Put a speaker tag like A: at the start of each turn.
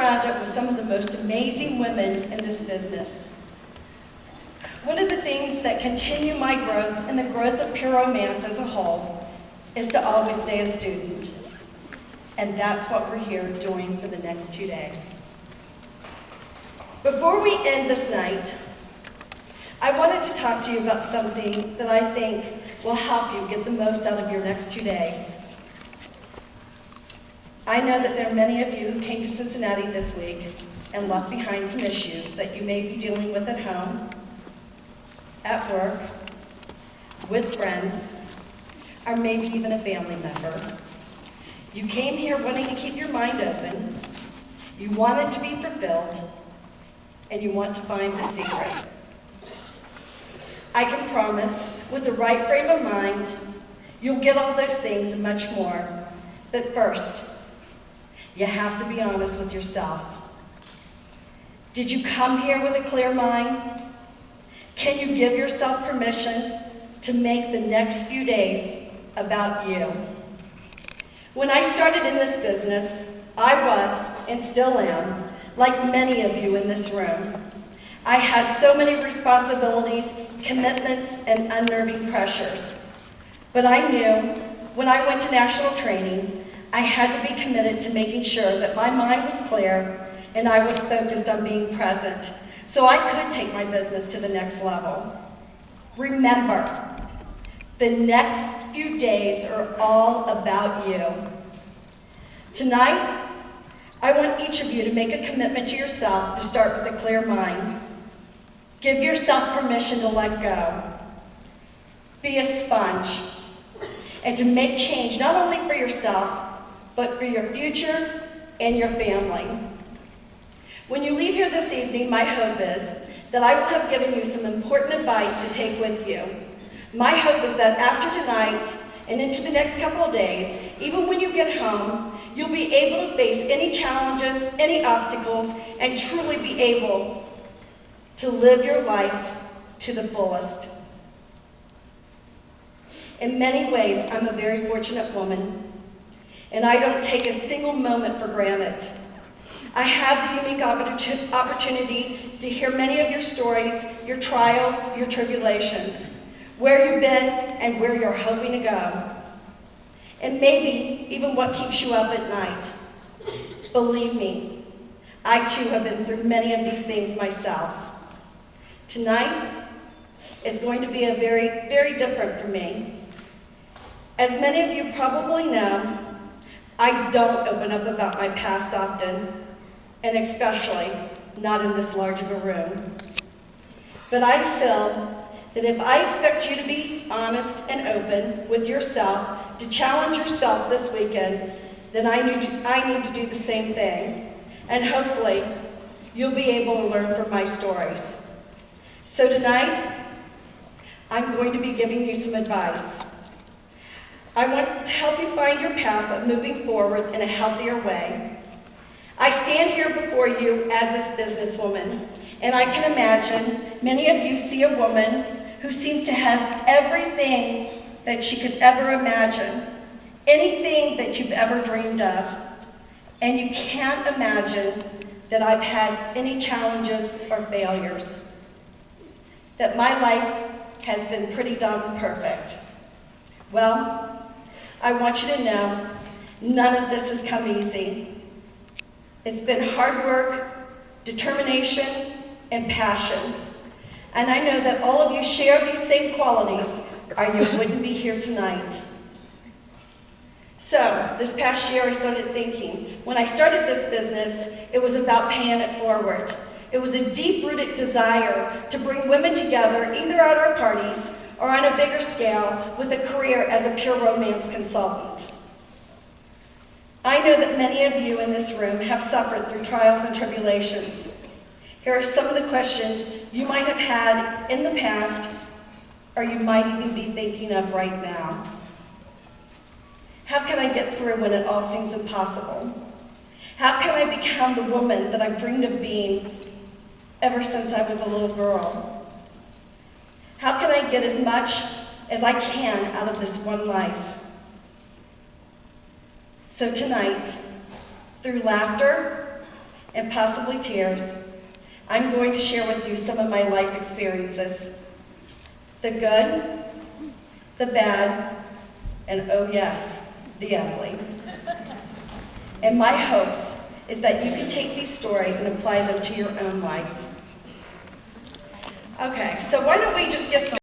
A: surrounded with some of the most amazing women in this business. One of the things that continue my growth and the growth of Pure Romance as a whole is to always stay a student. And that's what we're here doing for the next 2 days. Before we end this night, I wanted to talk to you about something that I think will help you get the most out of your next 2 days. I know that there are many of you who came to Cincinnati this week and left behind some issues that you may be dealing with at home, at work, with friends, or maybe even a family member. You came here wanting to keep your mind open, you want it to be fulfilled, and you want to find the secret. I can promise, with the right frame of mind, you'll get all those things and much more. But first, you have to be honest with yourself. Did you come here with a clear mind? Can you give yourself permission to make the next few days about you? When I started in this business, I was, and still am, like many of you in this room. I had so many responsibilities, commitments, and unnerving pressures. But I knew when I went to national training, I had to be committed to making sure that my mind was clear and I was focused on being present so I could take my business to the next level. Remember, the next few days are all about you. Tonight, I want each of you to make a commitment to yourself to start with a clear mind. Give yourself permission to let go. Be a sponge. And to make change not only for yourself, but for your future and your family. When you leave here this evening, my hope is that I will have given you some important advice to take with you. My hope is that after tonight and into the next couple of days, even when you get home, you'll be able to face any challenges, any obstacles, and truly be able to live your life to the fullest. In many ways, I'm a very fortunate woman, and I don't take a single moment for granted. I have the unique opportunity to hear many of your stories, your trials, your tribulations, where you've been and where you're hoping to go, and maybe even what keeps you up at night. Believe me, I too have been through many of these things myself. Tonight is going to be a very different for me. As many of you probably know, I don't open up about my past often, and especially not in this large of a room. But I feel that if I expect you to be honest and open with yourself, to challenge yourself this weekend, then I need to do the same thing. And hopefully, you'll be able to learn from my stories. So tonight, I'm going to be giving you some advice. I want to help you find your path of moving forward in a healthier way. I stand here before you as this businesswoman, and I can imagine many of you see a woman who seems to have everything that she could ever imagine, anything that you've ever dreamed of, and you can't imagine that I've had any challenges or failures, that my life has been pretty darn perfect. Well, I want you to know none of this has come easy. It's been hard work, determination, and passion. And I know that all of you share these same qualities or you wouldn't be here tonight. So, this past year I started thinking, when I started this business, it was about paying it forward. It was a deep-rooted desire to bring women together, either at our parties or on a bigger scale with a career as a Pure Romance consultant. I know that many of you in this room have suffered through trials and tribulations. Here are some of the questions you might have had in the past, or you might even be thinking of right now. How can I get through when it all seems impossible? How can I become the woman that I've dreamed of being ever since I was a little girl? How can I get as much as I can out of this one life? So tonight, through laughter and possibly tears, I'm going to share with you some of my life experiences. The good, the bad, and oh yes, the ugly. And my hope is that you can take these stories and apply them to your own life. Okay, so why don't we just get started?